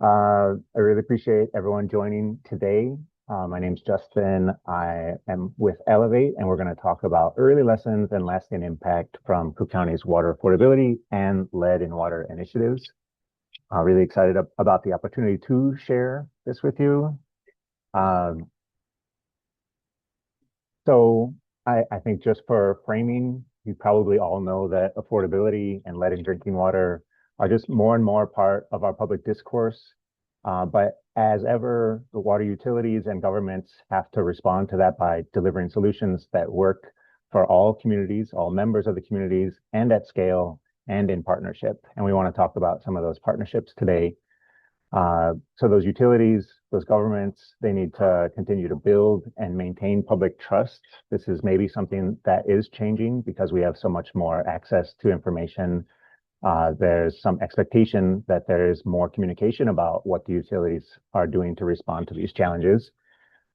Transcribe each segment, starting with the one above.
I really appreciate everyone joining today. My name's Justin. I am with Elevate, and we're going to talk about early lessons and lasting impact from Cook County's water affordability and lead in water initiatives. Really excited about the opportunity to share this with you. Um, so I think just for framing, you probably all know that affordability and lead in drinking water are just more and more part of our public discourse. But as ever, the water utilities and governments have to respond to that by delivering solutions that work for all communities, all members of the communities, and at scale and in partnership. And we want to talk about some of those partnerships today. So those utilities, those governments, they need to continue to build and maintain public trust. This is maybe something that is changing because we have so much more access to information. There's some expectation that there is more communication about what the utilities are doing to respond to these challenges,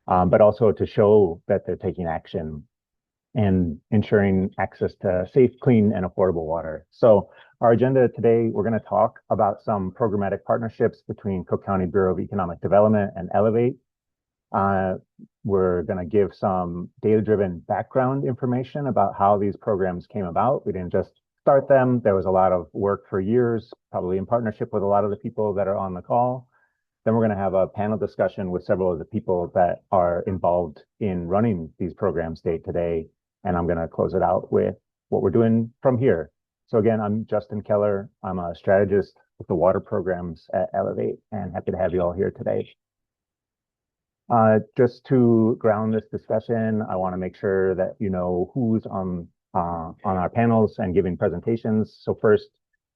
but also to show that they're taking action and ensuring access to safe, clean, and affordable water. So our agenda today, we're going to talk about some programmatic partnerships between Cook County Bureau of Economic Development and Elevate. We're going to give some data-driven background information about how these programs came about. We didn't just start them. There was a lot of work for years, probably in partnership with a lot of the people that are on the call. Then we're going to have a panel discussion with several of the people that are involved in running these programs day to day. And I'm going to close it out with what we're doing from here. So again, I'm Justin Keller. I'm a strategist with the water programs at Elevate, and happy to have you all here today. Just to ground this discussion, I want to make sure that you know who's on our panels and giving presentations. So first,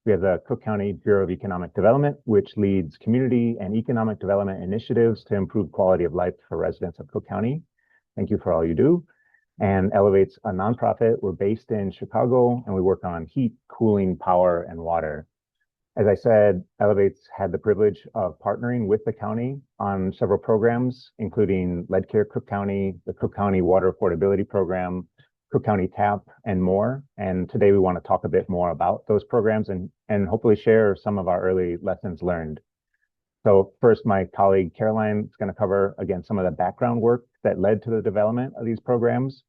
we have the Cook County Bureau of Economic Development, which leads community and economic development initiatives to improve quality of life for residents of Cook County. Thank you for all you do. And Elevate's a nonprofit. We're based in Chicago, and we work on heat, cooling, power, and water. As I said, Elevate's had the privilege of partnering with the county on several programs, including Lead Care Cook County, the Cook County Water Affordability Program, Cook County TAP, and more. And today we want to talk a bit more about those programs and hopefully share some of our early lessons learned. So first, my colleague Caroline is going to cover, again, some of the background work that led to the development of these programs.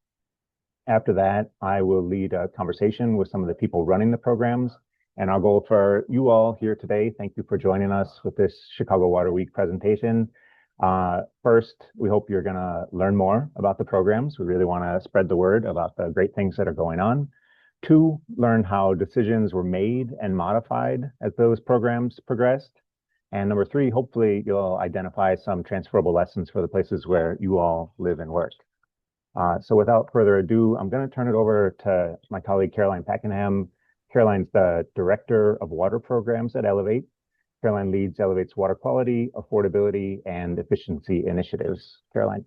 After that, I will lead a conversation with some of the people running the programs. And our goal for you all here today, thank you for joining us with this Chicago Water Week presentation. First, we hope you're going to learn more about the programs. We really want to spread the word about the great things that are going on. Two, learn how decisions were made and modified as those programs progressed. And number three, hopefully you'll identify some transferable lessons for the places where you all live and work. So without further ado, I'm going to turn it over to my colleague, Caroline Packenham. Caroline's the Director of Water Programs at Elevate. Caroline leads Elevate's water quality, affordability, and efficiency initiatives. Caroline.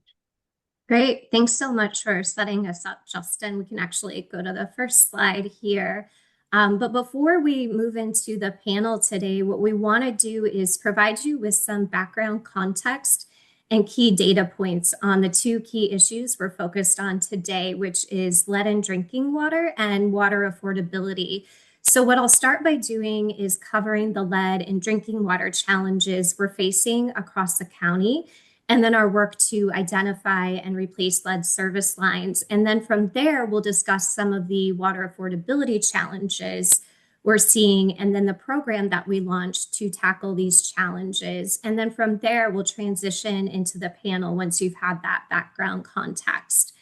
Great. Thanks so much for setting us up, Justin. We can actually go to the first slide here. But before we move into the panel today, what we want to do is provide you with some background context and key data points on the two key issues we're focused on today, which is lead in drinking water and water affordability. So what I'll start by doing is covering the lead in drinking water challenges we're facing across the county, and then our work to identify and replace lead service lines. And then from there, we'll discuss some of the water affordability challenges we're seeing, and then the program that we launched to tackle these challenges. And then from there, we'll transition into the panel once you've had that background context.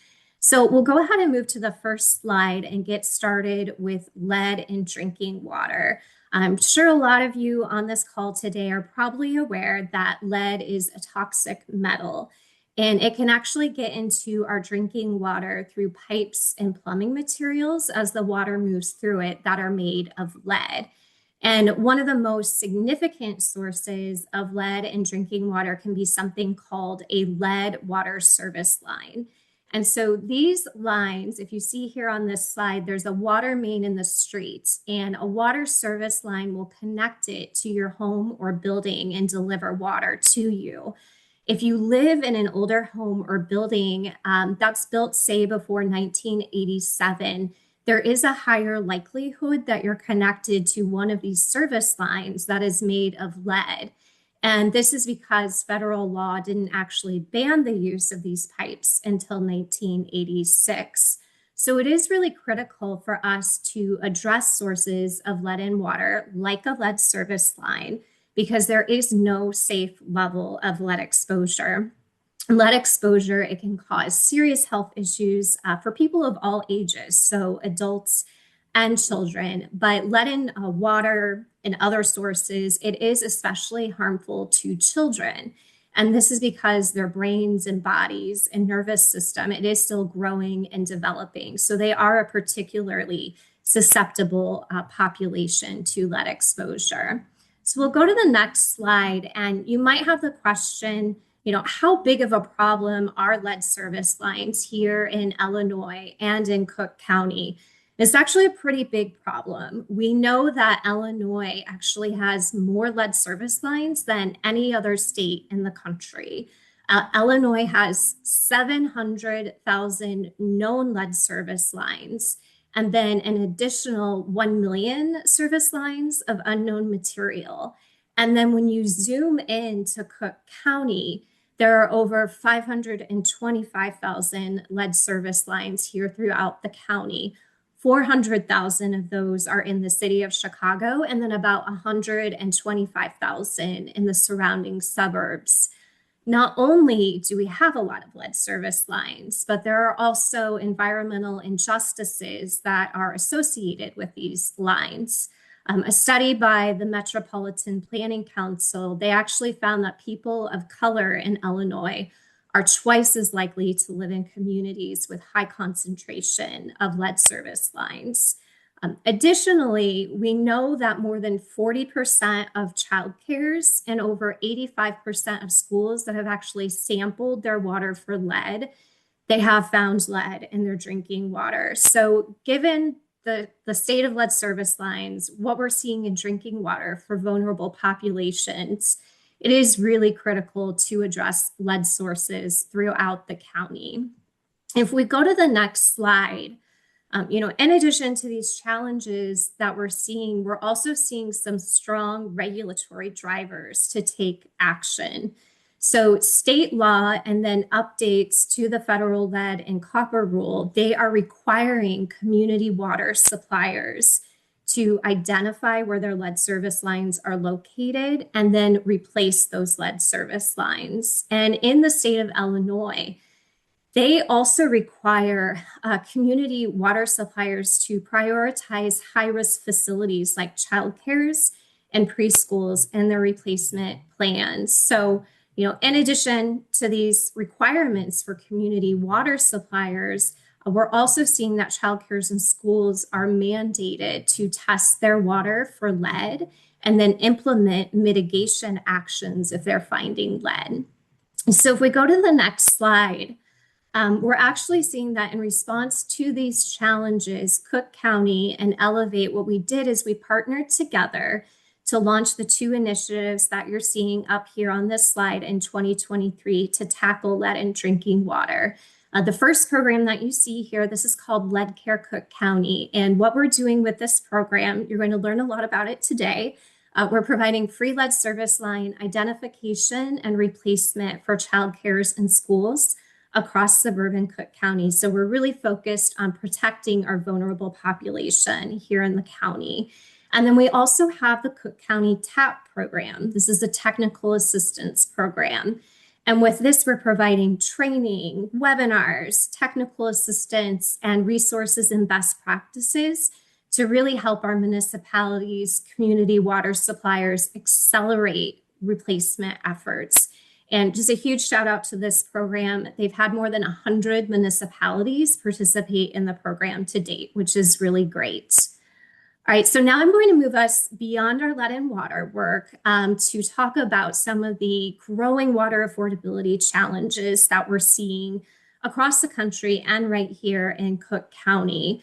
So we'll go ahead and move to the first slide and get started with lead in drinking water. I'm sure a lot of you on this call today are probably aware that lead is a toxic metal, and it can actually get into our drinking water through pipes and plumbing materials as the water moves through it that are made of lead. And one of the most significant sources of lead in drinking water can be something called a lead water service line. And so these lines, if you see here on this slide, there's a water main in the street, and a water service line will connect it to your home or building and deliver water to you. If you live in an older home or building that's built, say, before 1987, there is a higher likelihood that you're connected to one of these service lines that is made of lead. And this is because federal law didn't actually ban the use of these pipes until 1986. So it is really critical for us to address sources of lead in water, like a lead service line, because there is no safe level of lead exposure. Lead exposure, it can cause serious health issues for people of all ages, so adults and children. But lead in water and other sources, it is especially harmful to children. And this is because their brains and bodies and nervous system, it is still growing and developing. So they are a particularly susceptible population to lead exposure. So we'll go to the next slide, and you might have the question, how big of a problem are lead service lines here in Illinois and in Cook County? It's actually a pretty big problem. We know that Illinois actually has more lead service lines than any other state in the country. Illinois has 700,000 known lead service lines, and then an additional 1 million service lines of unknown material. And then when you zoom in to Cook County, there are over 525,000 lead service lines here throughout the county. 400,000 of those are in the city of Chicago, and then about 125,000 in the surrounding suburbs. Not only do we have a lot of lead service lines, but there are also environmental injustices that are associated with these lines. A study by the Metropolitan Planning Council, they actually found that people of color in Illinois are twice as likely to live in communities with high concentration of lead service lines. Additionally, we know that more than 40% of childcares and over 85% of schools that have actually sampled their water for lead, they have found lead in their drinking water. So given the state of lead service lines, what we're seeing in drinking water for vulnerable populations, it is really critical to address lead sources throughout the county. If we go to the next slide, in addition to these challenges that we're seeing, we're also seeing some strong regulatory drivers to take action. So state law and then updates to the federal lead and copper rule, they are requiring community water suppliers to identify where their lead service lines are located and then replace those lead service lines. And in the state of Illinois, they also require community water suppliers to prioritize high-risk facilities like childcares and preschools in their replacement plans. So, in addition to these requirements for community water suppliers, we're also seeing that childcares and schools are mandated to test their water for lead and then implement mitigation actions if they're finding lead. So if we go to the next slide, we're actually seeing that in response to these challenges, Cook County and Elevate, what we did is we partnered together to launch the two initiatives that you're seeing up here on this slide in 2023 to tackle lead in drinking water. The first program that you see here, this is called Lead Care Cook County. And what we're doing with this program, you're going to learn a lot about it today. We're providing free lead service line identification and replacement for childcares and schools across suburban Cook County. So we're really focused on protecting our vulnerable population here in the county. And then we also have the Cook County TAP program. This is a technical assistance program. And with this, we're providing training, webinars, technical assistance, and resources and best practices to really help our municipalities, community water suppliers accelerate replacement efforts. And just a huge shout out to this program. They've had more than 100 municipalities participate in the program to date, which is really great. All right, so now I'm going to move us beyond our lead and water work to talk about some of the growing water affordability challenges that we're seeing across the country and right here in Cook County.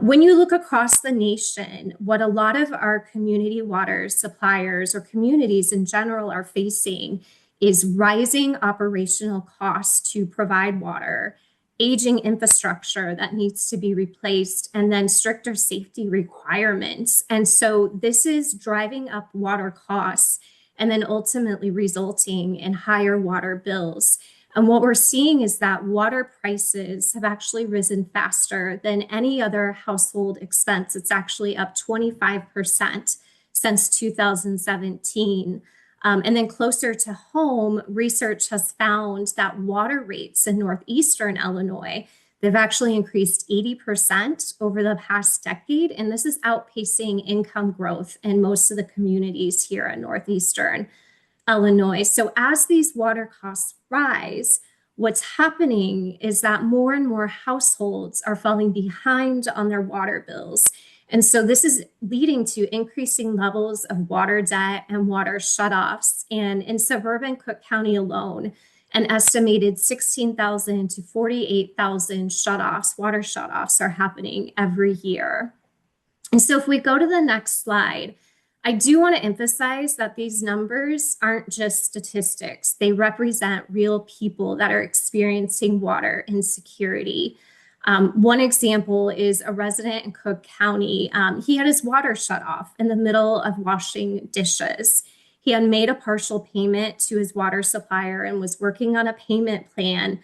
When you look across the nation, what a lot of our community water suppliers or communities in general are facing is rising operational costs to provide water, aging infrastructure that needs to be replaced, and then stricter safety requirements. And so this is driving up water costs and then ultimately resulting in higher water bills. And what we're seeing is that water prices have actually risen faster than any other household expense. It's actually up 25% since 2017. And then closer to home, research has found that water rates in northeastern Illinois, they've actually increased 80% over the past decade. And this is outpacing income growth in most of the communities here in northeastern Illinois. So as these water costs rise, what's happening is that more and more households are falling behind on their water bills. And so this is leading to increasing levels of water debt and water shutoffs. And in suburban Cook County alone, an estimated 16,000 to 48,000 shutoffs, water shutoffs, are happening every year. And so if we go to the next slide, I do want to emphasize that these numbers aren't just statistics. They represent real people that are experiencing water insecurity. One example is a resident in Cook County. He had his water shut off in the middle of washing dishes. He had made a partial payment to his water supplier and was working on a payment plan,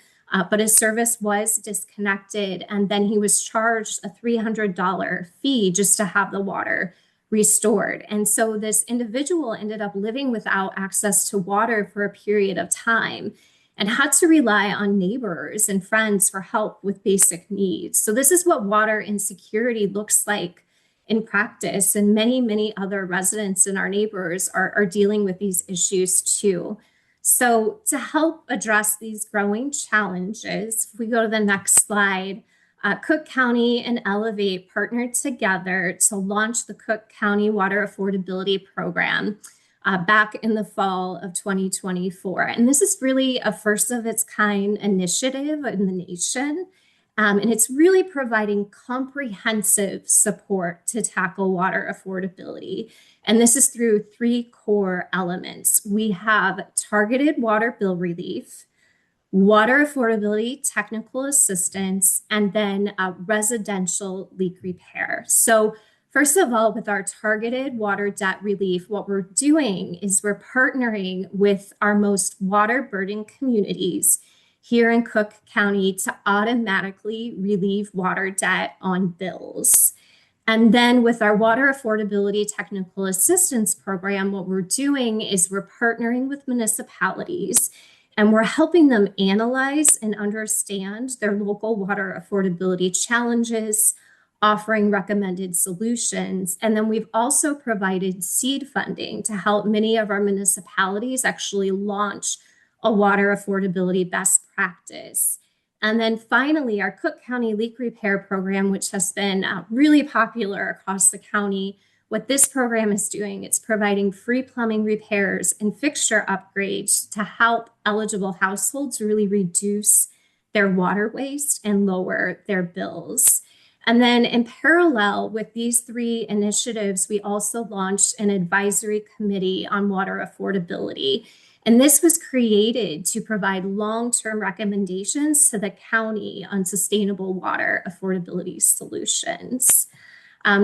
but his service was disconnected. And then he was charged a $300 fee just to have the water restored. And so this individual ended up living without access to water for a period of time and had to rely on neighbors and friends for help with basic needs. So this is what water insecurity looks like in practice. And many other residents and our neighbors are dealing with these issues too. So to help address these growing challenges, if we go to the next slide, Cook County and Elevate partnered together to launch the Cook County Water Affordability Program back in the fall of 2024. And this is really a first of its kind initiative in the nation. And it's really providing comprehensive support to tackle water affordability. And this is through three core elements. We have targeted water bill relief, water affordability technical assistance, and then residential leak repair. So first of all, with our targeted water debt relief, what we're doing is we're partnering with our most water burdened communities here in Cook County to automatically relieve water debt on bills. And then with our water affordability technical assistance program, what we're doing is we're partnering with municipalities and we're helping them analyze and understand their local water affordability challenges, offering recommended solutions. And then we've also provided seed funding to help many of our municipalities actually launch a water affordability best practice. And then finally, our Cook County Leak Repair Program, which has been really popular across the county. What this program is doing, it's providing free plumbing repairs and fixture upgrades to help eligible households really reduce their water waste and lower their bills. And then in parallel with these three initiatives, we also launched an advisory committee on water affordability. And this was created to provide long-term recommendations to the county on sustainable water affordability solutions.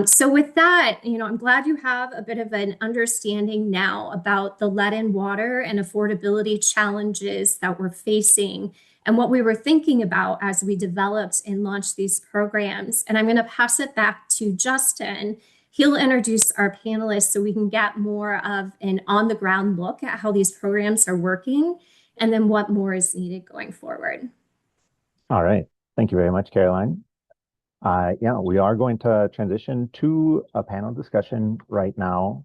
So with that, I'm glad you have a bit of an understanding now about the lead in water and affordability challenges that we're facing and what we were thinking about as we developed and launched these programs. And I'm going to pass it back to Justin. He'll introduce our panelists so we can get more of an on-the-ground look at how these programs are working and then what more is needed going forward. All right. Thank you very much, Caroline. We are going to transition to a panel discussion right now,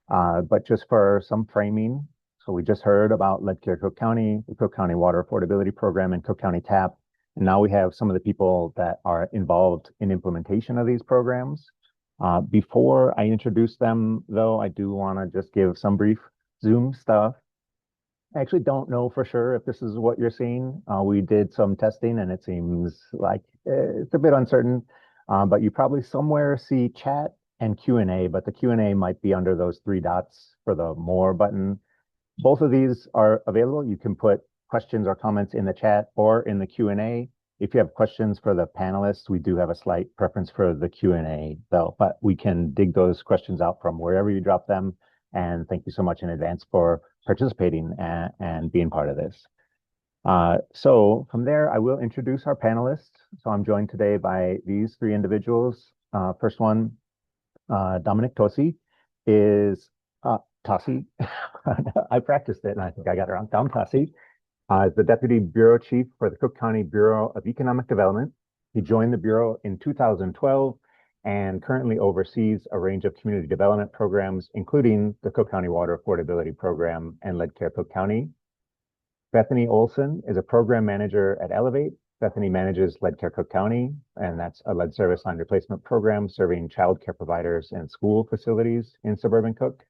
but just for some framing. So we just heard about Lead Clear Cook County, the Cook County Water Affordability Program, and Cook County TAP. And now we have some of the people that are involved in implementation of these programs. Before I introduce them, though, I do want to just give some brief Zoom stuff. I actually don't know for sure if this is what you're seeing. We did some testing and it seems like it's a bit uncertain, but you probably somewhere see chat and Q&A, but the Q&A might be under those three dots for the more button. Both of these are available. You can put questions or comments in the chat or in the Q&A. If you have questions for the panelists, we do have a slight preference for the Q&A though, but we can dig those questions out from wherever you drop them And thank you so much in advance for participating and being part of this. So from there, I will introduce our panelists. So I'm joined today by these three individuals. First one, Dominic Tosi Tosi. I practiced it and I think I got it wrong. Dom Tosi is the Deputy Bureau Chief for the Cook County Bureau of Economic Development. He joined the Bureau in 2012 and currently oversees a range of community development programs, including the Cook County Water Affordability Program and Lead Care Cook County. Bethany Olson is a program manager at Elevate. Bethany manages Lead Care Cook County, and that's a lead service line replacement program serving child care providers and school facilities in suburban Cook.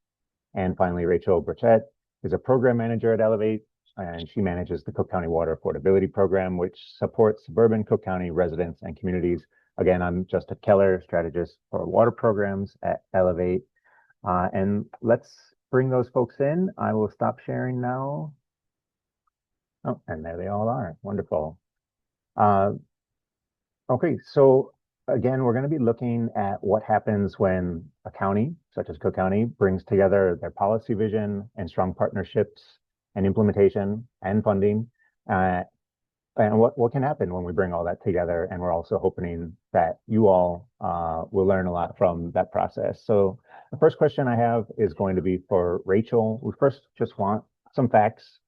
And finally, Rachel Burchett is a program manager at Elevate, and she manages the Cook County Water Affordability Program, which supports suburban Cook County residents and communities. Again, I'm Justin Keller, strategist for water programs at Elevate. And let's bring those folks in. I will stop sharing now. Oh, and there they all are. Wonderful. Okay, so again, we're going to be looking at what happens when a county, such as Cook County, brings together their policy vision and strong partnerships and implementation and funding, and what can happen when we bring all that together. And we're also hoping that you all will learn a lot from that process. So the first question I have is going to be for Rachel. We first just want some facts,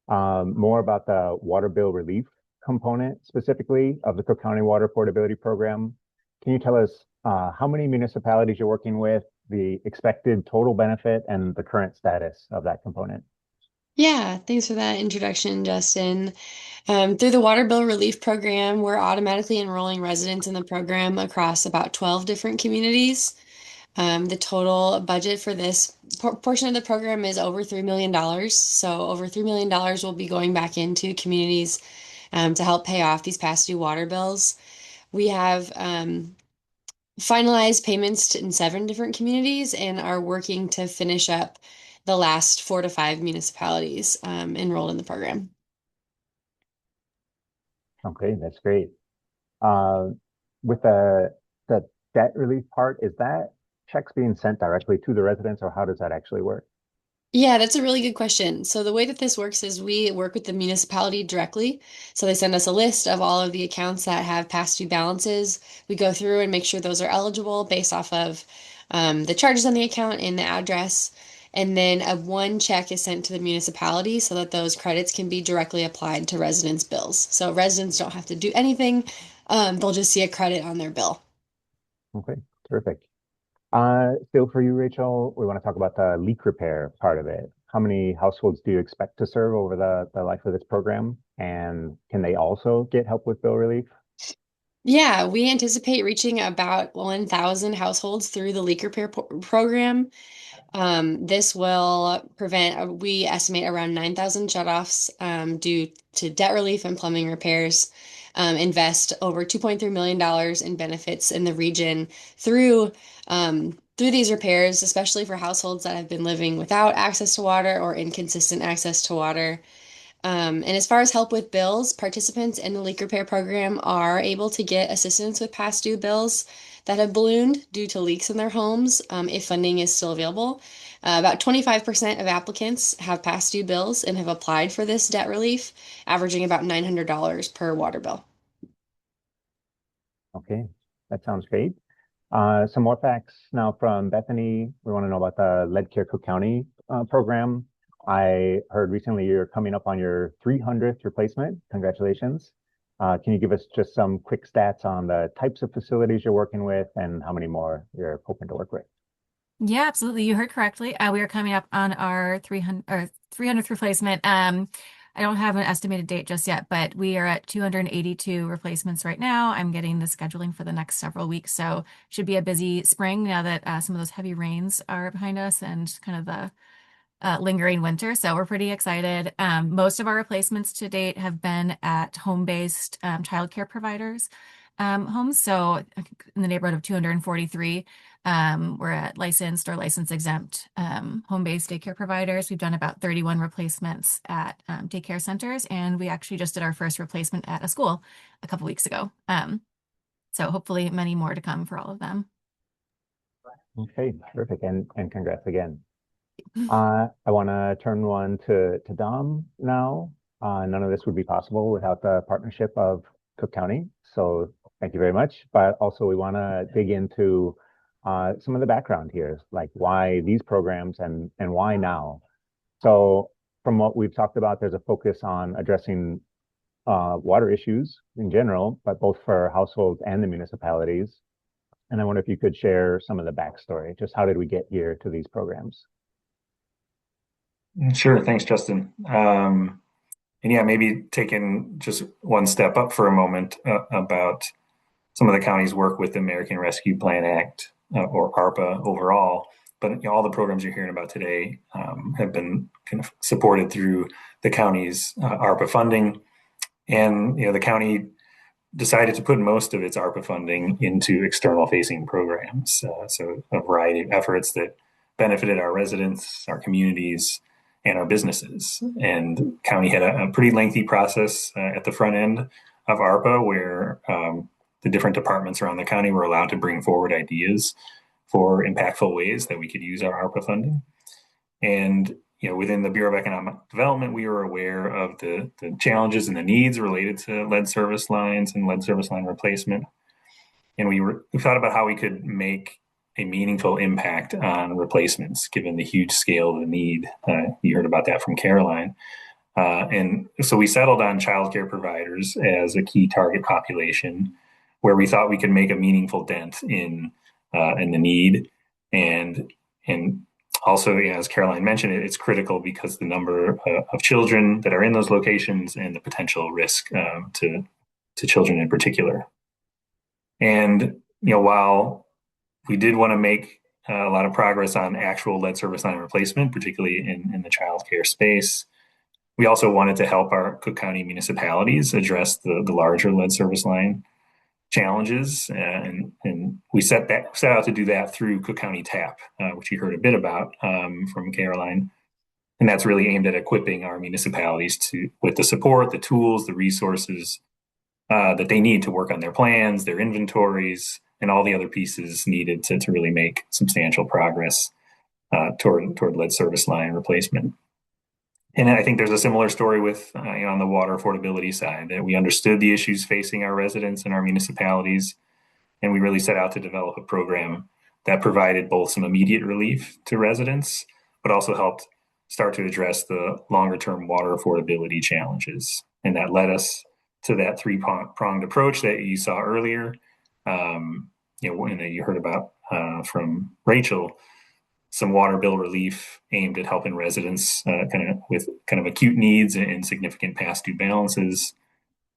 more about the water bill relief component specifically of the Cook County Water Affordability Program. Can you tell us how many municipalities you're working with, the expected total benefit, and the current status of that component? Yeah, thanks for that introduction, Justin. Through the Water Bill Relief Program, we're automatically enrolling residents in the program across about 12 different communities. The total budget for this portion of the program is over $3 million. So over $3 million will be going back into communities to help pay off these past due water bills. We have finalized payments in 7 different communities and are working to finish up the last 4 to 5 municipalities enrolled in the program. Okay, that's great. Uh, with the debt relief part, is that checks being sent directly to the residents, or how does that actually work? Yeah, that's a really good question. So the way that this works is we work with the municipality directly. So they send us a list of all of the accounts that have past due balances. We go through and make sure those are eligible based off of the charges on the account and the address. And then one check is sent to the municipality so that those credits can be directly applied to residents' bills. So residents don't have to do anything. They'll just see a credit on their bill. Okay, terrific. Still for you, Rachel, we want to talk about the leak repair part of it. How many households do you expect to serve over the life of this program? And can they also get help with bill relief? Yeah, we anticipate reaching about 1,000 households through the leak repair program. This will prevent, we estimate around 9,000 shutoffs due to debt relief and plumbing repairs, invest over $2.3 million in benefits in the region through these repairs, especially for households that have been living without access to water or inconsistent access to water. And as far as help with bills, participants in the leak repair program are able to get assistance with past due bills that have ballooned due to leaks in their homes, if funding is still available. About 25% of applicants have past due bills and have applied for this debt relief, averaging about $900 per water bill. Okay, that sounds great. Some more facts now from Bethany. We want to know about the Lead Care Cook County program. I heard recently you're coming up on your 300th replacement. Congratulations. Can you give us just some quick stats on the types of facilities you're working with and how many more you're hoping to work with? Yeah, absolutely. You heard correctly. We are coming up on our 300th replacement. I don't have an estimated date just yet, but we are at 282 replacements right now. I'm getting the scheduling for the next several weeks, so should be a busy spring now that some of those heavy rains are behind us and kind of the lingering winter. So we're pretty excited. Most of our replacements to date have been at home-based childcare providers homes. So in the neighborhood of 243. We're at licensed or license exempt home-based daycare providers. We've done about 31 replacements at daycare centers, and we actually just did our first replacement at a school a couple weeks ago. So hopefully many more to come for all of them. Okay, terrific. And congrats again. I want to turn one to Dom now. None of this would be possible without the partnership of Cook County. So thank you very much. But also we want to dig into some of the background here, like why these programs and why now. So from what we've talked about, there's a focus on addressing water issues in general, but both for households and the municipalities. And I wonder if you could share some of the backstory. Just how did we get here to these programs? Sure. Thanks, Justin. And yeah, maybe taking just one step up for a moment about some of the county's work with the American Rescue Plan Act or ARPA overall. But all the programs you're hearing about today have been kind of supported through the county's ARPA funding. And the county decided to put most of its ARPA funding into external facing programs. So a variety of efforts that benefited our residents, our communities, and our businesses. And county had a pretty lengthy process at the front end of ARPA where the different departments around the county were allowed to bring forward ideas for impactful ways that we could use our ARPA funding. And within the Bureau of Economic Development, we were aware of the challenges and the needs related to lead service lines and lead service line replacement. And we thought about how we could make a meaningful impact on replacements, given the huge scale of the need. You heard about that from Caroline. And so we settled on childcare providers as a key target population where we thought we could make a meaningful dent in the need. And also, as Caroline mentioned, it's critical because the number of children that are in those locations and the potential risk to children in particular. And while we did want to make a lot of progress on actual lead service line replacement, particularly in the childcare space, we also wanted to help our Cook County municipalities address the larger lead service line challenges, and we set out to do that through Cook County TAP, which you heard a bit about from Caroline, and that's really aimed at equipping our municipalities with the support, the tools, the resources that they need to work on their plans, their inventories, and all the other pieces needed to really make substantial progress toward lead service line replacement. And I think there's a similar story with on the water affordability side, that we understood the issues facing our residents and our municipalities, and we really set out to develop a program that provided both some immediate relief to residents, but also helped start to address the longer term water affordability challenges. And that led us to that three-pronged approach that you saw earlier, and that you heard about from Rachel. Some water bill relief aimed at helping residents with acute needs and significant past due balances.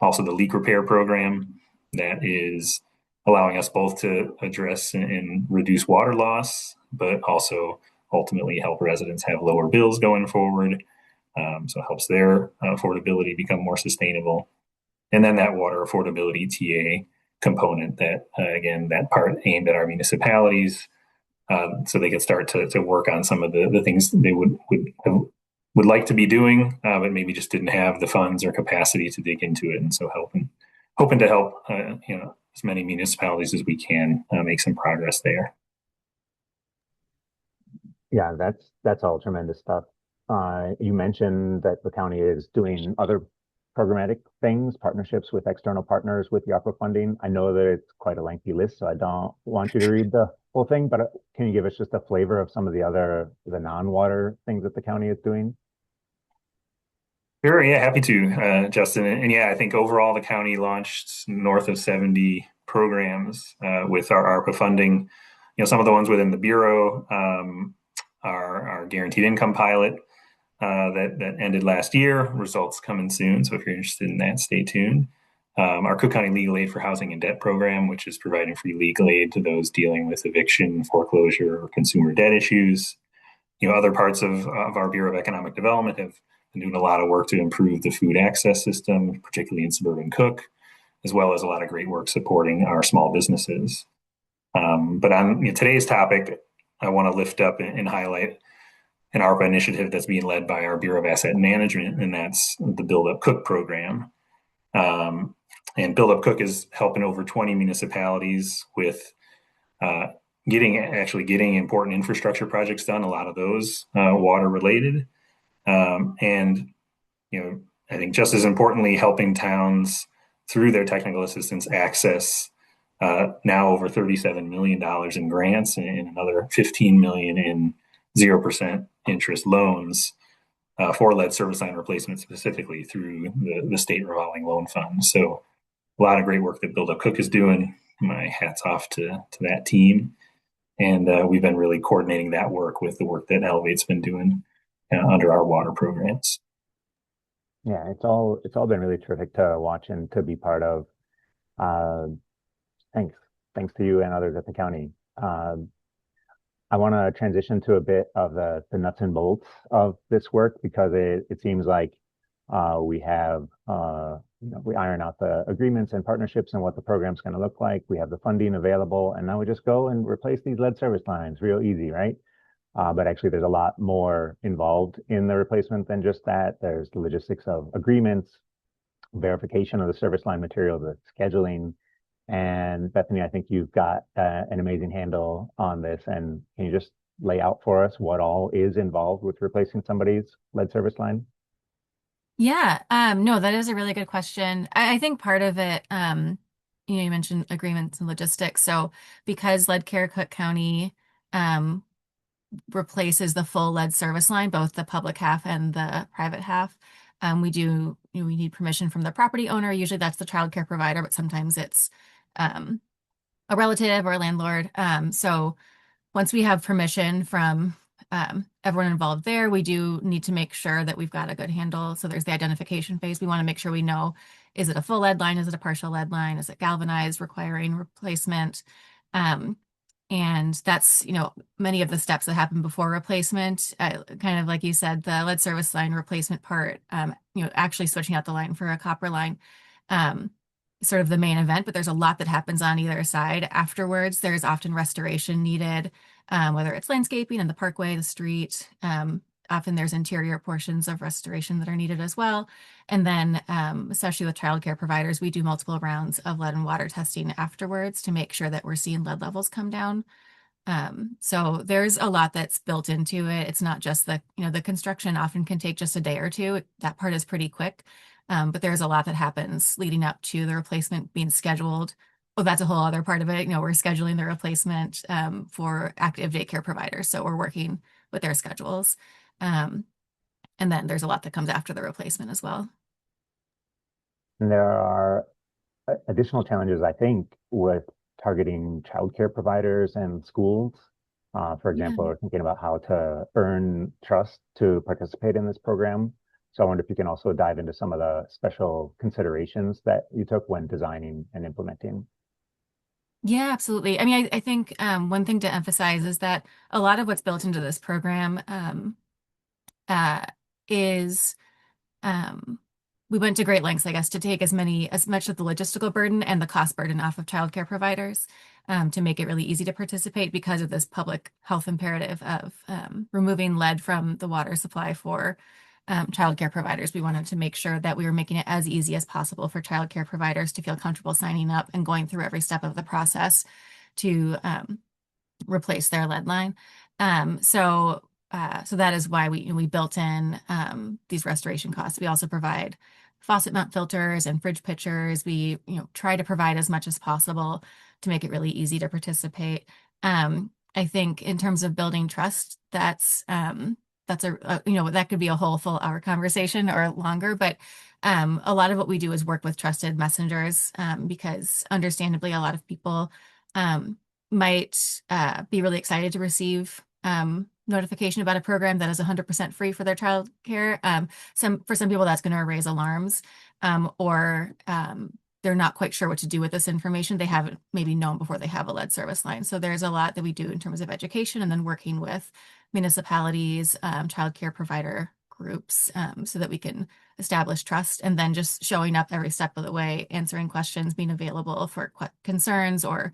Also, the leak repair program that is allowing us both to address and reduce water loss, but also ultimately help residents have lower bills going forward. So it helps their affordability become more sustainable. And then that water affordability TA component that, again, that part aimed at our municipalities, so they could start to work on some of the things they would like to be doing, but maybe just didn't have the funds or capacity to dig into it. And so hoping to help as many municipalities as we can make some progress there. Yeah, that's all tremendous stuff. You mentioned that the county is doing other programmatic things, partnerships with external partners with the ARPA funding. I know that it's quite a lengthy list, so I don't want you to read the whole thing, but can you give us just a flavor of some of the non-water things that the county is doing? Sure, yeah, happy to, Justin. And yeah, I think overall the county launched north of 70 programs with our ARPA funding. Some of the ones within the Bureau, our guaranteed income pilot, that ended last year. Results coming soon, so if you're interested in that, stay tuned. Our Cook County Legal Aid for Housing and Debt program, which is providing free legal aid to those dealing with eviction, foreclosure, or consumer debt issues. Other parts of our Bureau of Economic Development have been doing a lot of work to improve the food access system, particularly in suburban Cook, as well as a lot of great work supporting our small businesses. But on today's topic, I want to lift up and highlight an ARPA initiative that's being led by our Bureau of Asset Management, and that's the Build Up Cook program. And Build Up Cook is helping over 20 municipalities with getting important infrastructure projects done, a lot of those water related. And I think just as importantly, helping towns through their technical assistance access now over $37 million in grants and another 15 million in 0% interest loans for lead service line replacement specifically through the state revolving loan fund. So a lot of great work that Build Up Cook is doing. My hat's off to that team. And we've been really coordinating that work with the work that Elevate's been doing under our water programs. Yeah, it's all been really terrific to watch and to be part of. Thanks to you and others at the county. I want to transition to a bit of the nuts and bolts of this work because it seems like we have we iron out the agreements and partnerships and what the program's going to look like. We have the funding available, and now we just go and replace these lead service lines real easy, right? But actually, there's a lot more involved in the replacement than just that. There's the logistics of agreements, verification of the service line material, the scheduling. And Bethany, I think you've got an amazing handle on this. And can you just lay out for us what all is involved with replacing somebody's lead service line? Yeah, no, that is a really good question. I think part of it, you mentioned agreements and logistics. So because Lead Care Cook County replaces the full lead service line, both the public half and the private half, we need permission from the property owner. Usually that's the child care provider, but sometimes it's a relative or a landlord. So once we have permission from everyone involved there, we do need to make sure that we've got a good handle. So there's the identification phase. We want to make sure we know, is it a full lead line? Is it a partial lead line? Is it galvanized, requiring replacement? And that's, many of the steps that happen before replacement, kind of like you said, the lead service line replacement part, actually switching out the line for a copper line, sort of the main event, but there's a lot that happens on either side afterwards. There's often restoration needed, whether it's landscaping and the parkway, the street. Often there's interior portions of restoration that are needed as well. And then, especially with childcare providers, we do multiple rounds of lead and water testing afterwards to make sure that we're seeing lead levels come down. So there's a lot that's built into it. It's not just the construction often can take just a day or two. That part is pretty quick. But there's a lot that happens leading up to the replacement being scheduled. Well, that's a whole other part of it. We're scheduling the replacement for active daycare providers. So we're working with their schedules. And then there's a lot that comes after the replacement as well. And there are additional challenges, I think, with targeting childcare providers and schools. For example, we're thinking about how to earn trust to participate in this program. So I wonder if you can also dive into some of the special considerations that you took when designing and implementing. Yeah, absolutely. I mean, I think one thing to emphasize is that a lot of what's built into this program is we went to great lengths, I guess, to take as much of the logistical burden and the cost burden off of childcare providers to make it really easy to participate because of this public health imperative of removing lead from the water supply for childcare providers. We wanted to make sure that we were making it as easy as possible for childcare providers to feel comfortable signing up and going through every step of the process to replace their lead line. So that is why we built in these restoration costs. We also provide faucet mount filters and fridge pitchers. We try to provide as much as possible to make it really easy to participate. I think in terms of building trust, that's that could be a whole full hour conversation or longer, but a lot of what we do is work with trusted messengers because understandably a lot of people might be really excited to receive notification about a program that is 100% free for their child care. For some people that's going to raise alarms or they're not quite sure what to do with this information. They haven't maybe known before they have a lead service line. So there's a lot that we do in terms of education and then working with municipalities, child care provider groups so that we can establish trust and then just showing up every step of the way, answering questions, being available for concerns or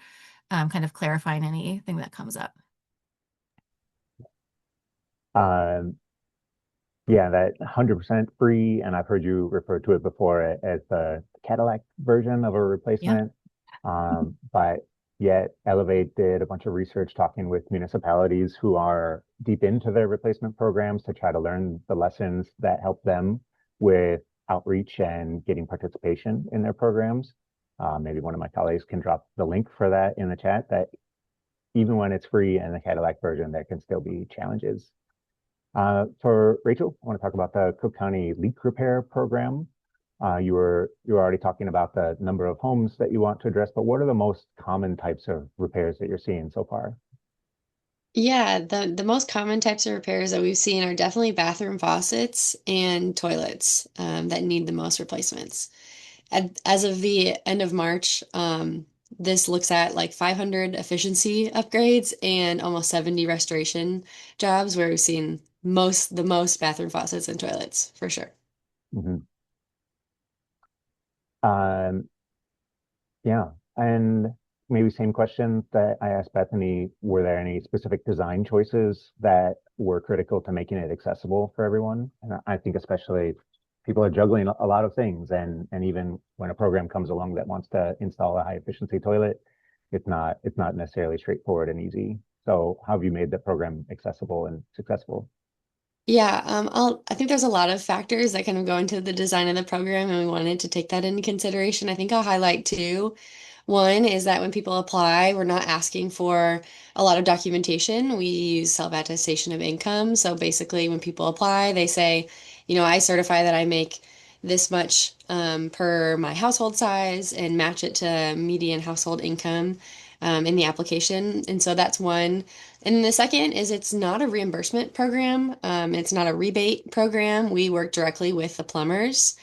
kind of clarifying anything that comes up. Yeah, that 100% free, and I've heard you refer to it before as the Cadillac version of a replacement. But Yet Elevate did a bunch of research talking with municipalities who are deep into their replacement programs to try to learn the lessons that help them with outreach and getting participation in their programs. Maybe one of my colleagues can drop the link for that in the chat, that even when it's free and the Cadillac version, there can still be challenges. For Rachel, I want to talk about the Cook County Leak Repair Program. You were already talking about the number of homes that you want to address, but what are the most common types of repairs that you're seeing so far? Yeah, the most common types of repairs that we've seen are definitely bathroom faucets and toilets that need the most replacements. As of the end of March, this looks at like 500 efficiency upgrades and almost 70 restoration jobs where we've seen the most bathroom faucets and toilets for sure. Mhm. Um, yeah, and maybe same question that I asked Bethany, were there any specific design choices that were critical to making it accessible for everyone? And I think especially people are juggling a lot of things, and even when a program comes along that wants to install a high efficiency toilet, it's not necessarily straightforward and easy. So how have you made the program accessible and successful? Yeah, I think there's a lot of factors that kind of go into the design of the program, and we wanted to take that into consideration. I think I'll highlight two. One is that when people apply, we're not asking for a lot of documentation. We use self-attestation of income. So basically, when people apply, they say, I certify that I make this much per my household size and match it to median household income in the application. And so that's one. And the second is it's not a reimbursement program. It's not a rebate program. We work directly with the plumbers.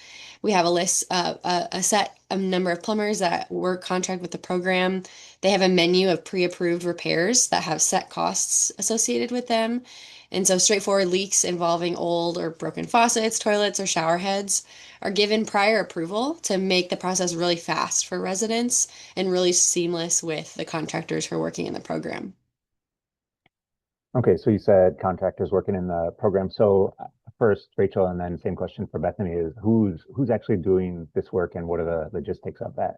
We have a list, a set a number of plumbers that work contract with the program. They have a menu of pre-approved repairs that have set costs associated with them. And so straightforward leaks involving old or broken faucets, toilets, or shower heads are given prior approval to make the process really fast for residents and really seamless with the contractors who are working in the program. Okay, so you said contractors working in the program. So first, Rachel, and then same question for Bethany is who's actually doing this work and what are the logistics of that?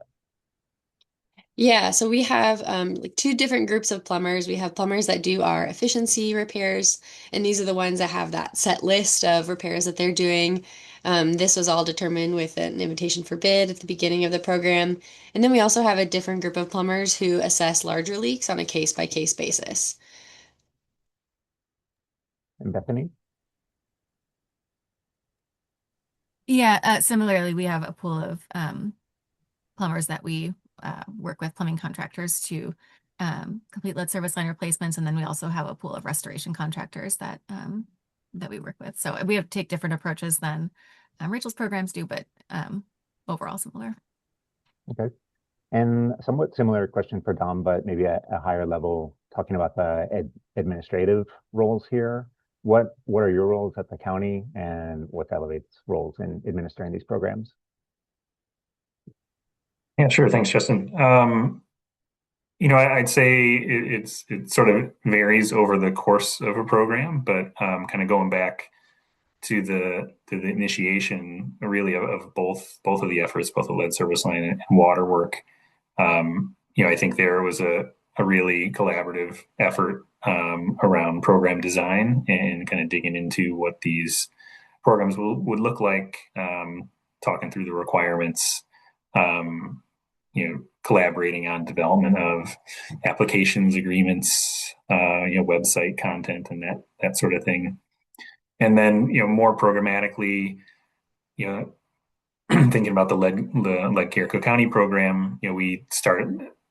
Yeah, so we have like two different groups of plumbers. We have plumbers that do our efficiency repairs, and these are the ones that have that set list of repairs that they're doing. This was all determined with an invitation for bid at the beginning of the program. And then we also have a different group of plumbers who assess larger leaks on a case-by-case basis. And Bethany? Yeah, similarly, we have a pool of plumbers that we work with, plumbing contractors to complete lead service line replacements, and then we also have a pool of restoration contractors that we work with. So we have to take different approaches than Rachel's programs do, but overall similar. Okay. And somewhat similar question for Dom, but maybe at a higher level, talking about the administrative roles here. What are your roles at the county and what's Elevate's roles in administering these programs? Yeah, sure. Thanks, Justin. I'd say it sort of varies over the course of a program, but kind of going back to the initiation really of both of the efforts, both the lead service line and water work. I think there was a really collaborative effort around program design and kind of digging into what these programs would look like, talking through the requirements, collaborating on development of applications, agreements, website content, and that sort of thing. And then, more programmatically, you know, thinking about the lead care Cook County program, we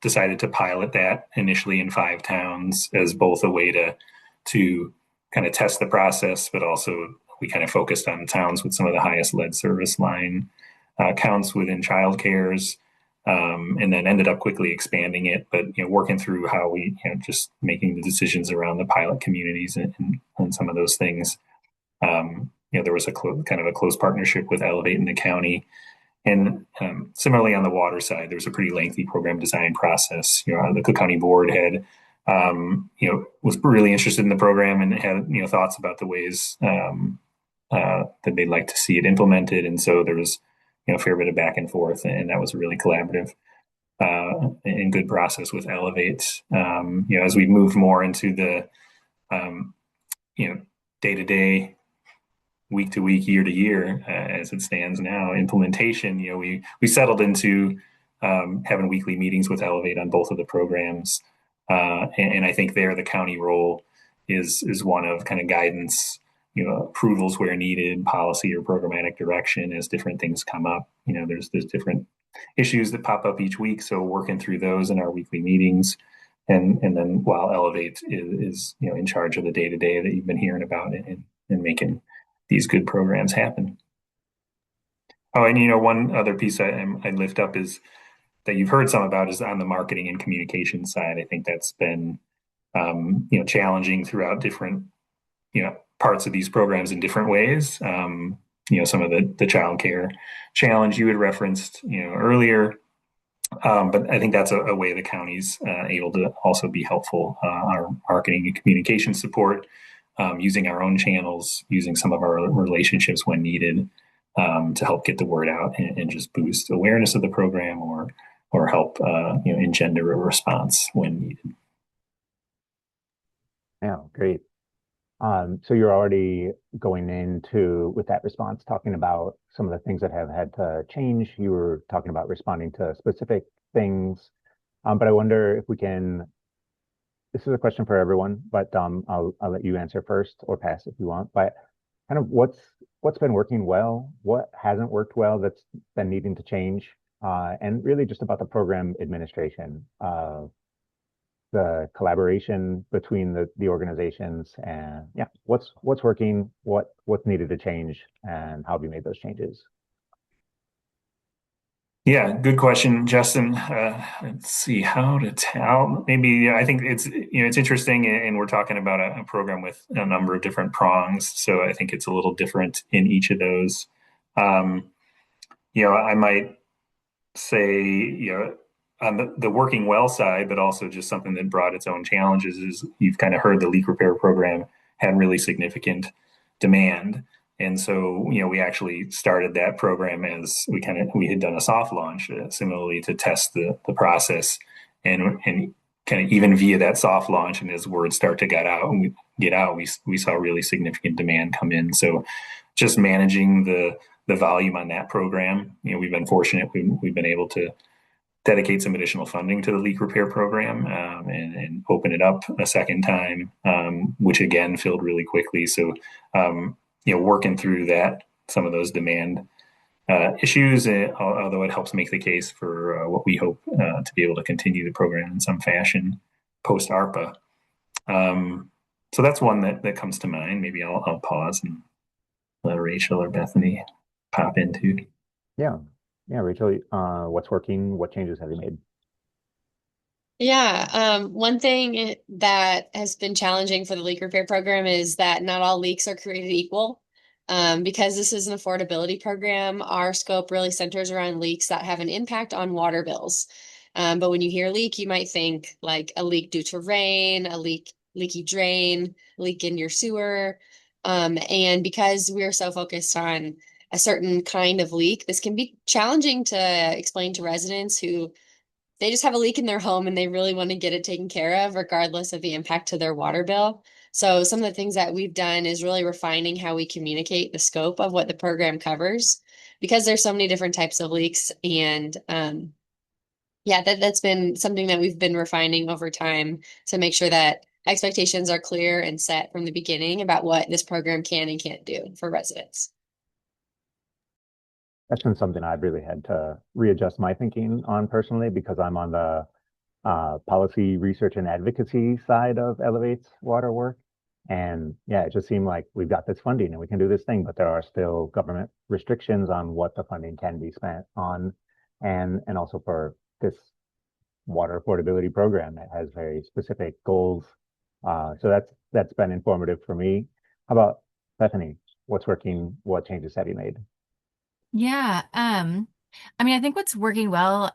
decided to pilot that initially in 5 towns as both a way to kind of test the process, but also we kind of focused on towns with some of the highest lead service line counts within child cares, and then ended up quickly expanding it, but working through how we just making the decisions around the pilot communities and some of those things. There was kind of a close partnership with Elevate in the county. And similarly on the water side, there was a pretty lengthy program design process. The Cook County board had, was really interested in the program and had, thoughts about the ways that they'd like to see it implemented. And so there was, a fair bit of back and forth, and that was really collaborative. and good process with Elevate. As we move more into the um, day to day, week to week, year to year, as it stands now, implementation. We settled into having weekly meetings with Elevate on both of the programs, and I think there the county role is one of kind of guidance, approvals where needed, policy or programmatic direction as different things come up. There's different issues that pop up each week, so working through those in our weekly meetings, and then while Elevate is in charge of the day to day that you've been hearing about, and making these good programs happen. Oh, and one other piece I lift up is that you've heard some about is on the marketing and communication side. I think that's been challenging throughout different parts of these programs in different ways. Some of the child care challenge you had referenced earlier, but I think that's a way the county's able to also be helpful. Our marketing and communication support, using our own channels, using some of our relationships when needed, to help get the word out and just boost awareness of the program, or help engender a response when needed. Yeah, great. So you're already going into, with that response, talking about some of the things that have had to change. You were talking about responding to specific things, but I wonder if we can. This is a question for everyone, but I'll let you answer first, or pass if you want. But kind of what's been working well, what hasn't worked well that's been needing to change, and really just about the program administration. The collaboration between the organizations, and yeah, what's working, what's needed to change, and how have you made those changes? Yeah, good question, Justin. Let's see how to tell. Maybe I think it's interesting, and we're talking about a program with a number of different prongs, so I think it's a little different in each of those. I might say, on the working well side, but also just something that brought its own challenges, is you've kind of heard the leak repair program had really significant demand. And so, we actually started that program as we had done a soft launch, similarly, to test the process, and kind of even via that soft launch, and as words start to get out, we saw really significant demand come in. So just managing the volume on that program, we've been fortunate. We've been able to dedicate some additional funding to the leak repair program, and open it up a second time, which again filled really quickly. So, working through some of those demand issues, although it helps make the case for what we hope to be able to continue the program in some fashion post ARPA. So that's one that comes to mind. Maybe I'll pause and let Rachel or Bethany pop into. Yeah, Rachel, what's working? What changes have you made? Yeah, one thing that has been challenging for the leak repair program is that not all leaks are created equal. Because this is an affordability program, our scope really centers around leaks that have an impact on water bills. But when you hear leak, you might think like a leak due to rain, leaky drain, leak in your sewer. And because we're so focused on a certain kind of leak, this can be challenging to explain to residents who they just have a leak in their home and they really want to get it taken care of, regardless of the impact to their water bill. So some of the things that we've done is really refining how we communicate the scope of what the program covers, because there's so many different types of leaks. And yeah, that's been something that we've been refining over time to make sure that expectations are clear and set from the beginning about what this program can and can't do for residents. That's been something I've really had to readjust my thinking on personally, because I'm on the policy research and advocacy side of Elevate's water work. And yeah, it just seemed like we've got this funding and we can do this thing, but there are still government restrictions on what the funding can be spent on. And also for this water affordability program that has very specific goals. So that's been informative for me. How about Bethany? What's working? What changes have you made? Yeah. I mean, I think what's working well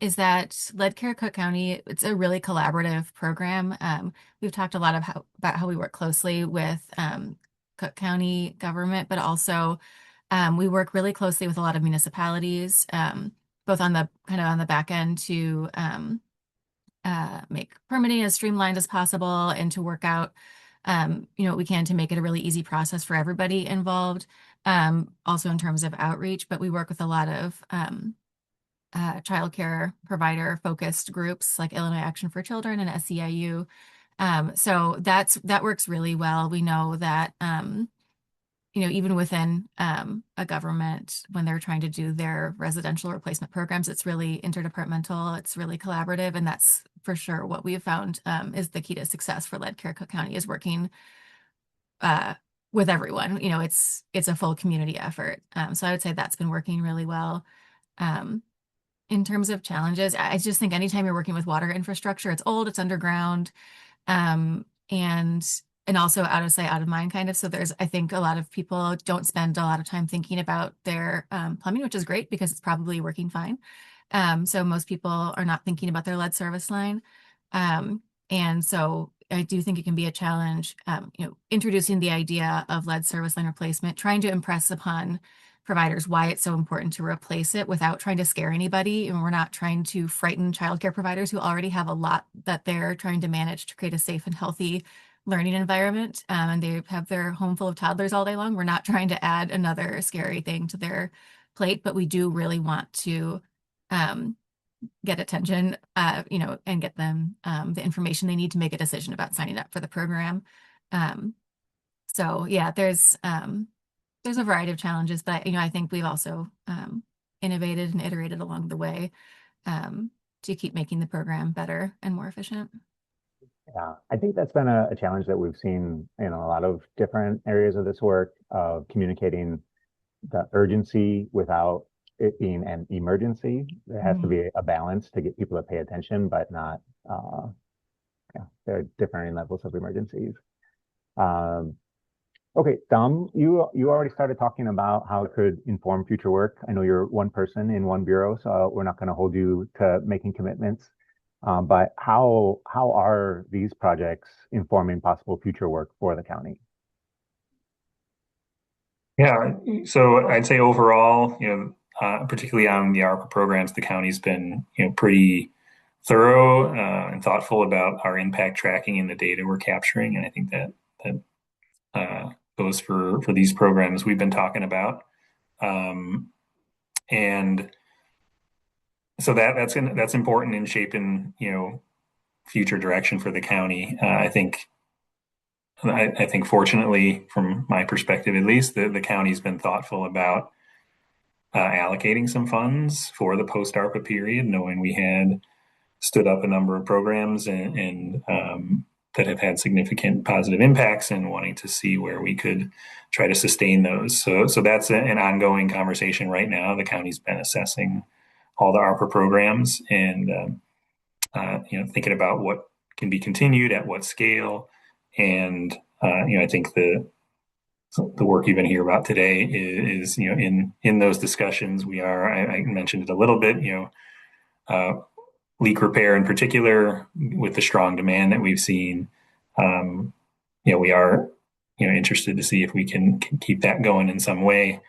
is that Lead Care Cook County, it's a really collaborative program. We've talked a lot about how we work closely with Cook County government, but also we work really closely with a lot of municipalities, both on the kind of on the back end to make permitting as streamlined as possible and to work out, what we can to make it a really easy process for everybody involved. Also in terms of outreach, but we work with a lot of childcare provider focused groups like Illinois Action for Children and SEIU. So that works really well. We know that even within a government, when they're trying to do their residential replacement programs, it's really interdepartmental, it's really collaborative, and that's for sure what we have found is the key to success for Lead Care Cook County is working with everyone. It's a full community effort. So I would say that's been working really well. In terms of challenges, I just think anytime you're working with water infrastructure, it's old, it's underground, and also out of sight, out of mind kind of. So I think a lot of people don't spend a lot of time thinking about their plumbing, which is great because it's probably working fine. So most people are not thinking about their lead service line. And so I do think it can be a challenge, introducing the idea of lead service line replacement, trying to impress upon providers why it's so important to replace it without trying to scare anybody. And we're not trying to frighten childcare providers who already have a lot that they're trying to manage to create a safe and healthy learning environment. And they have their home full of toddlers all day long. We're not trying to add another scary thing to their plate, but we do really want to get attention, and get them the information they need to make a decision about signing up for the program. So yeah, there's a variety of challenges, but I think we've also innovated and iterated along the way to keep making the program better and more efficient. Yeah, I think that's been a challenge that we've seen in a lot of different areas of this work of communicating the urgency without it being an emergency. There has to be a balance to get people to pay attention, but not, there are differing levels of emergencies. Okay, Dom, you already started talking about how it could inform future work. I know you're one person in one bureau, so we're not going to hold you to making commitments. But how are these projects informing possible future work for the county? Yeah, so I'd say overall, particularly on the ARPA programs, the county's been, pretty thorough and thoughtful about our impact tracking and the data we're capturing, and I think that goes for these programs we've been talking about, and so that's important in shaping, future direction for the county. I think fortunately, from my perspective at least, the county's been thoughtful about allocating some funds for the post ARPA period, knowing we had stood up a number of programs and that have had significant positive impacts, and wanting to see where we could try to sustain those. So that's an ongoing conversation right now. The county's been assessing all the ARPA programs and thinking about what can be continued at what scale. And I think the work you're going to hear about today is in those discussions. I mentioned it a little bit, leak repair in particular, with the strong demand that we've seen. We are interested to see if we can keep that going in some way.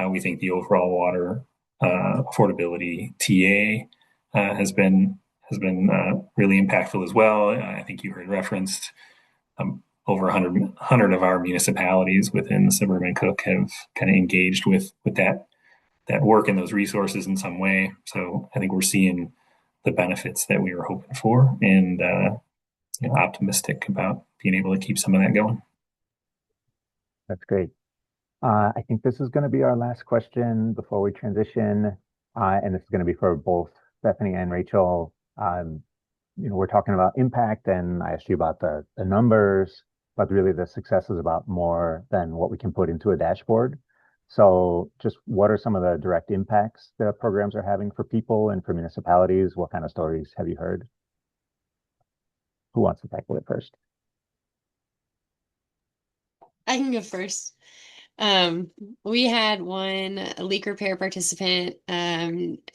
We think the overall water affordability TA has been really impactful as well. I think you heard referenced over 100 of our municipalities within the suburban Cook have kind of engaged with that work and those resources in some way. So I think we're seeing the benefits that we were hoping for, and optimistic about being able to keep some of that going. That's great. I think this is going to be our last question before we transition, and this is going to be for both Stephanie and Rachel. We're talking about impact, and I asked you about the numbers, but really the success is about more than what we can put into a dashboard. So just what are some of the direct impacts the programs are having for people and for municipalities? What kind of stories have you heard? Who wants to tackle it first? I can go first. We had one leak repair participant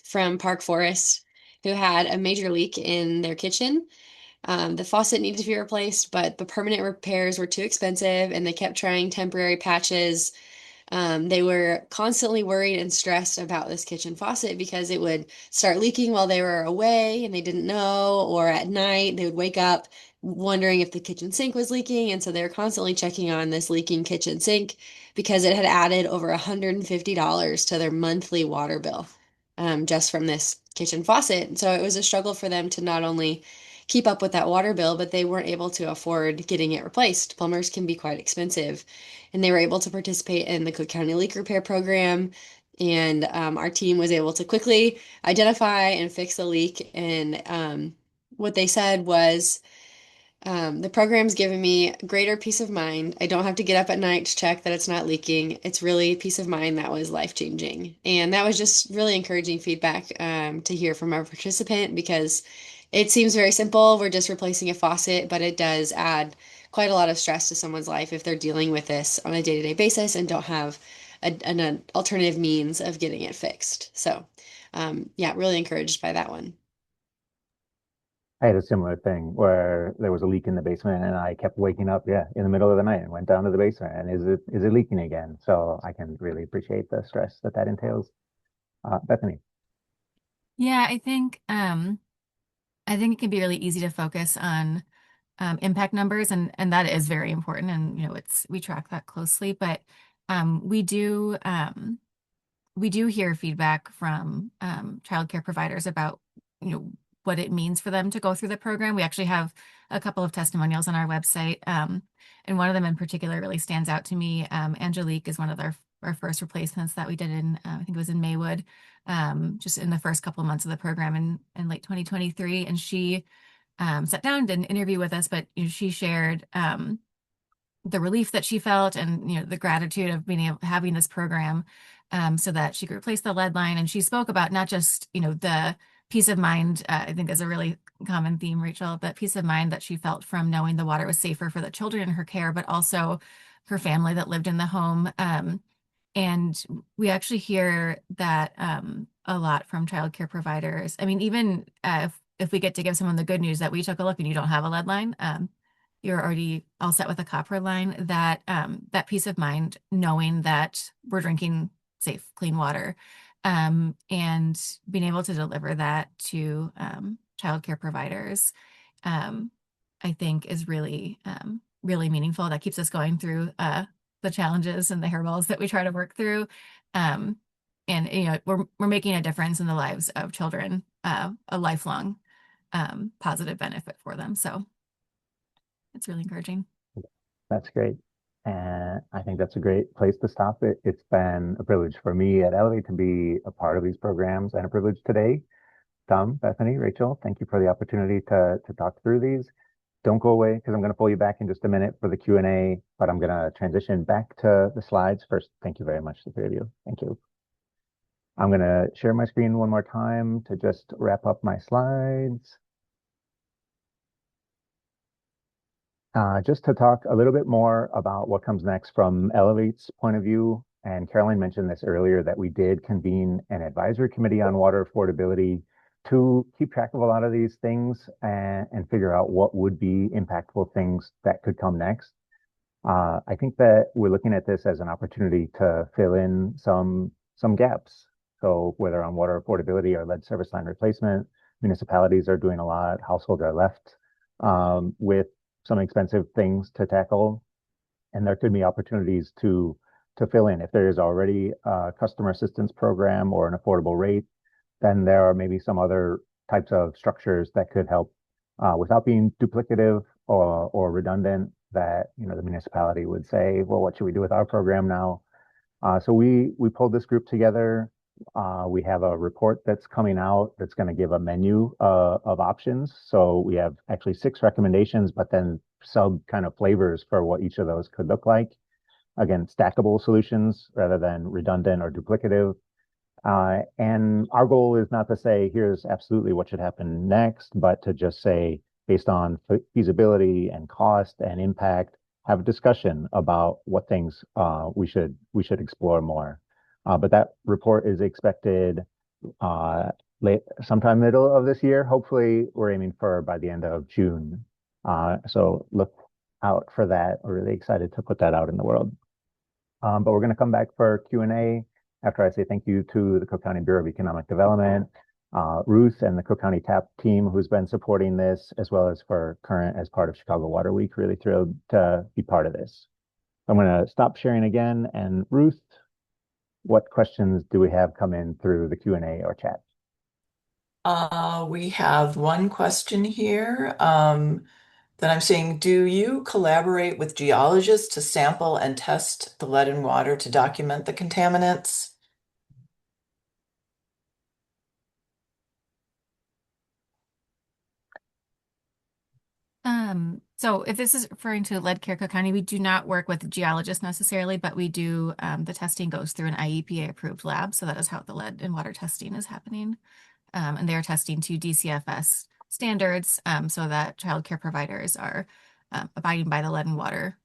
from Park Forest who had a major leak in their kitchen. The faucet needed to be replaced, but the permanent repairs were too expensive, and they kept trying temporary patches They were constantly worried and stressed about this kitchen faucet because it would start leaking while they were away and they didn't know, or at night they would wake up wondering if the kitchen sink was leaking. And so they were constantly checking on this leaking kitchen sink because it had added over $150 to their monthly water bill, just from this kitchen faucet. And so it was a struggle for them to not only keep up with that water bill, but they weren't able to afford getting it replaced. Plumbers can be quite expensive. And they were able to participate in the Cook County Leak Repair Program. And our team was able to quickly identify and fix the leak. And what they said was, the program's given me greater peace of mind. I don't have to get up at night to check that it's not leaking. It's really peace of mind that was life-changing. And that was just really encouraging feedback to hear from our participant, because it seems very simple. We're just replacing a faucet, but it does add quite a lot of stress to someone's life if they're dealing with this on a day-to-day basis and don't have an alternative means of getting it fixed. So, yeah, really encouraged by that one. I had a similar thing where there was a leak in the basement and I kept waking up, yeah, in the middle of the night and went down to the basement and is it leaking again? So I can really appreciate the stress that entails. Bethany. Yeah, I think it can be really easy to focus on impact numbers, and that is very important, and we track that closely, but um, we do um, we do hear feedback from childcare providers about what it means for them to go through the program. We actually have a couple of testimonials on our website, and one of them in particular really stands out to me. Angelique is one of our first replacements that we did in I think it was in Maywood, just in the first couple of months of the program in late 2023, and she sat down and did an interview with us, but she shared the relief that she felt and the gratitude of being able having this program, so that she could replace the lead line. And she spoke about not just the peace of mind, I think is a really common theme, Rachel, that peace of mind that she felt from knowing the water was safer for the children in her care, but also her family that lived in the home. And we actually hear that a lot from childcare providers. I mean, even if we get to give someone the good news that we took a look and you don't have a lead line, you're already all set with a copper line, that that peace of mind knowing that we're drinking safe, clean water, and being able to deliver that to childcare providers, I think is really, really meaningful. That keeps us going through the challenges and the hairballs that we try to work through. Um, and we're making a difference in the lives of children, a lifelong positive benefit for them. So it's really encouraging. That's great. And I think that's a great place to stop it. It's been a privilege for me at Elevate to be a part of these programs, and a privilege today. Tom, Bethany, Rachel, thank you for the opportunity to talk through these. Don't go away because I'm going to pull you back in just a minute for the Q&A, but I'm going to transition back to the slides first. Thank you very much, the three of you. Thank you. I'm going to share my screen one more time to just wrap up my slides. Just to talk a little bit more about what comes next from Elevate's point of view. And Caroline mentioned this earlier, that we did convene an advisory committee on water affordability to keep track of a lot of these things and figure out what would be impactful things that could come next. I think that we're looking at this as an opportunity to fill in some gaps. So whether on water affordability or lead service line replacement, municipalities are doing a lot, households are left with some expensive things to tackle, and there could be opportunities to fill in. If there is already a customer assistance program or an affordable rate, then there are maybe some other types of structures that could help without being duplicative or redundant, that the municipality would say, well, what should we do with our program now? So we pulled this group together. We have a report that's coming out that's going to give a menu of options. So we have actually 6 recommendations, but then sub kind of flavors for what each of those could look like. Again, stackable solutions rather than redundant or duplicative. And our goal is not to say, here's absolutely what should happen next, but to just say, based on feasibility and cost and impact, have a discussion about what things we should explore more. But that report is expected sometime middle of this year. Hopefully, we're aiming for by the end of June. So look out for that. We're really excited to put that out in the world. But we're going to come back for Q&A after I say thank you to the Cook County Bureau of Economic Development, Ruth and the Cook County TAP team who's been supporting this, as well as for Current as part of Chicago Water Week. Really thrilled to be part of this. I'm going to stop sharing again. And Ruth, what questions do we have come in through the Q&A or chat? We have one question here that I'm saying, do you collaborate with geologists to sample and test the lead in water to document the contaminants? So if this is referring to Lead Care Cook County, we do not work with geologists necessarily, but we do, the testing goes through an IEPA approved lab. So that is how the lead and water testing is happening. And they're testing to DCFS standards so that childcare providers are abiding by the lead and water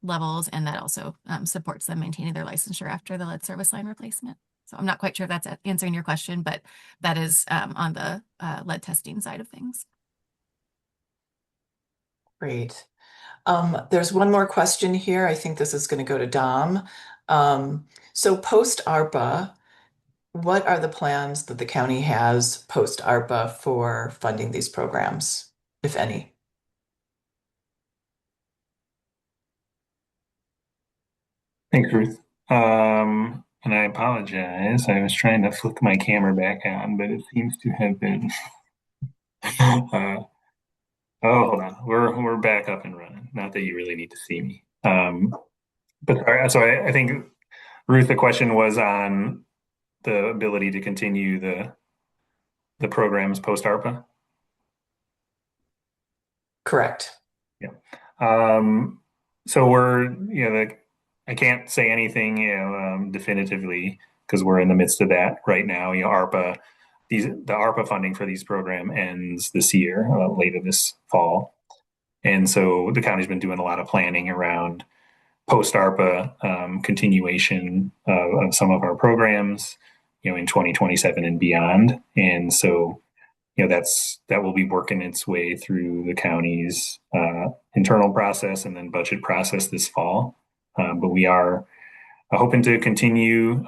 levels, and that also supports them maintaining their licensure after the lead service line replacement. So I'm not quite sure if that's answering your question, but that is on the lead testing side of things. Great. There's one more question here. I think this is going to go to Dom. So post ARPA, what are the plans that the county has post ARPA for funding these programs, if any? Thanks, Ruth. And I apologize. I was trying to flick my camera back on, but it seems to have been. Oh, hold on. We're back up and running. Not that you really need to see me. So I think Ruth, the question was on the ability to continue the programs post ARPA. Correct. Yeah. So I can't say anything, definitively because we're in the midst of that right now. The ARPA funding for these program ends this year, later this fall. And so the county's been doing a lot of planning around post ARPA continuation of some of our programs, in 2027 and beyond. And so, that will be working its way through the county's internal process and then budget process this fall. But we are hoping to continue,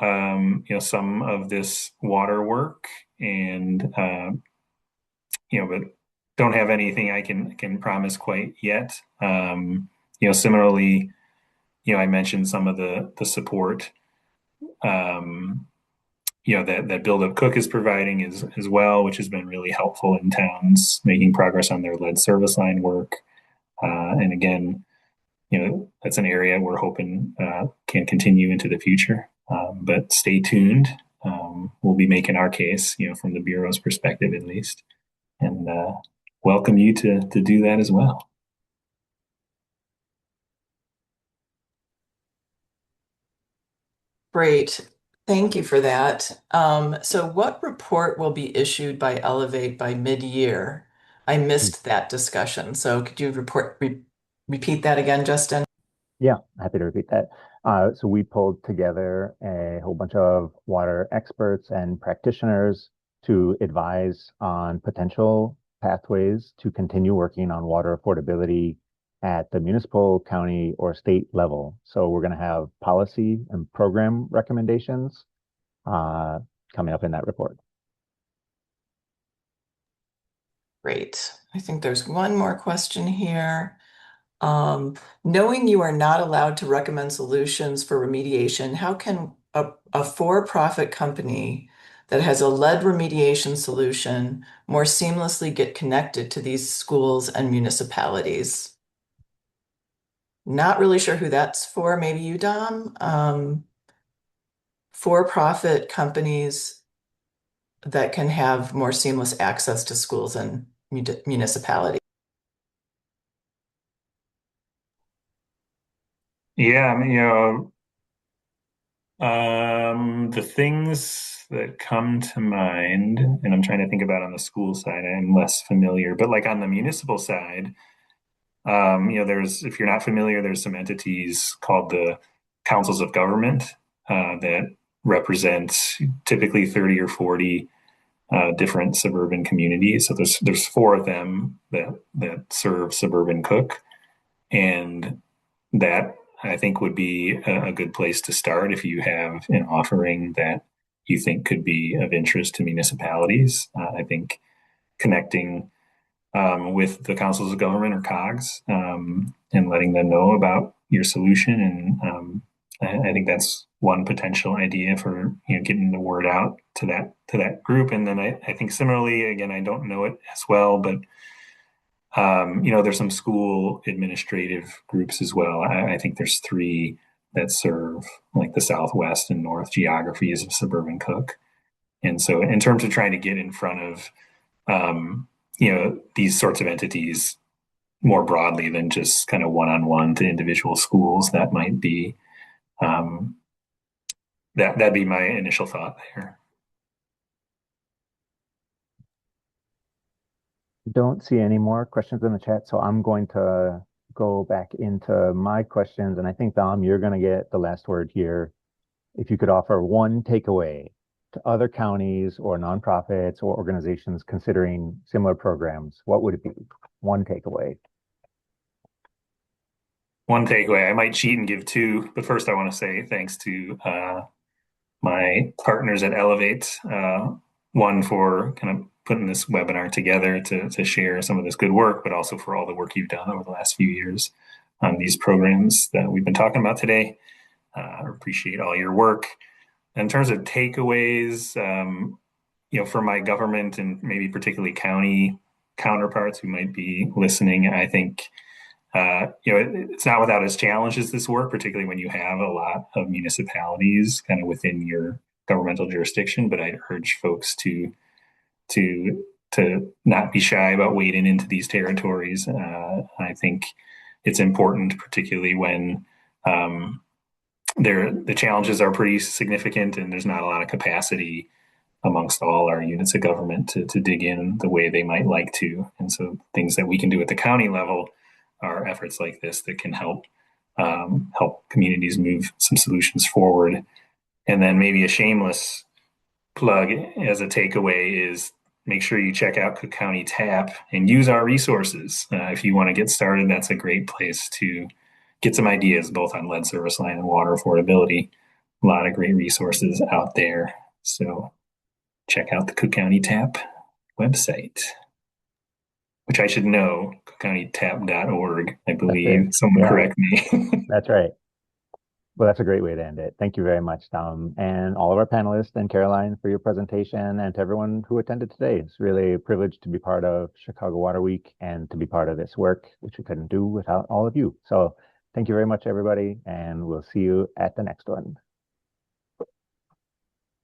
some of this water work, and but don't have anything I can promise quite yet. Similarly, I mentioned some of the support, that Build Up Cook is providing as well, which has been really helpful in towns making progress on their lead service line work. And again, that's an area we're hoping can continue into the future. But stay tuned. We'll be making our case, from the Bureau's perspective at least, and welcome you to do that as well. Great. Thank you for that. So what report will be issued by Elevate by mid-year? I missed that discussion. So could you repeat that again, Justin? Yeah, happy to repeat that. So we pulled together a whole bunch of water experts and practitioners to advise on potential pathways to continue working on water affordability at the municipal, county, or state level. So we're going to have policy and program recommendations coming up in that report. Great. I think there's one more question here. Knowing you are not allowed to recommend solutions for remediation, how can a for-profit company that has a lead remediation solution more seamlessly get connected to these schools and municipalities? Not really sure who that's for. Maybe you, Dom. For-profit companies that can have more seamless access to schools and municipalities. Yeah, the things that come to mind, and I'm trying to think about on the school side, I'm less familiar, but like on the municipal side, if you're not familiar, there's some entities called the councils of government that represent typically 30 or 40 different suburban communities. So there's 4 of them that serve suburban Cook, and that I think would be a good place to start if you have an offering that you think could be of interest to municipalities. I think connecting with the councils of government or COGS and letting them know about your solution. And I think that's one potential idea for getting the word out to that group. And then I think similarly, again, I don't know it as well, but there's some school administrative groups as well. I think there's three that serve like the Southwest and North geographies of suburban Cook. And so in terms of trying to get in front of these sorts of entities more broadly than just kind of one-on-one to individual schools, that might be that'd be my initial thought there. Don't see any more questions in the chat, so I'm going to go back into my questions. And I think, Dom, you're going to get the last word here. If you could offer one takeaway to other counties or nonprofits or organizations considering similar programs, what would it be? One takeaway. One takeaway, I might cheat and give two, but first I want to say thanks to my partners at Elevate, one for kind of putting this webinar together to share some of this good work, but also for all the work you've done over the last few years on these programs that we've been talking about today. I appreciate all your work. In terms of takeaways, for my government and maybe particularly county counterparts who might be listening, I think it's not without its challenges, this work, particularly when you have a lot of municipalities kind of within your governmental jurisdiction. But I'd urge folks to not be shy about wading into these territories. I think it's important, particularly when the challenges are pretty significant and there's not a lot of capacity amongst all our units of government to dig in the way they might like to. And so things that we can do at the county level are efforts like this that can help communities move some solutions forward. And then maybe a shameless plug as a takeaway is make sure you check out Cook County TAP and use our resources. If you want to get started, that's a great place to get some ideas both on lead service line and water affordability. A lot of great resources out there. So check out the Cook County TAP website, which I should know, cookcountytap.org, I believe. Someone correct me. That's right. Well, that's a great way to end it. Thank you very much, Tom, and all of our panelists and Caroline for your presentation, and to everyone who attended today. It's really a privilege to be part of Chicago Water Week and to be part of this work, which we couldn't do without all of you. So thank you very much, everybody, and we'll see you at the next one.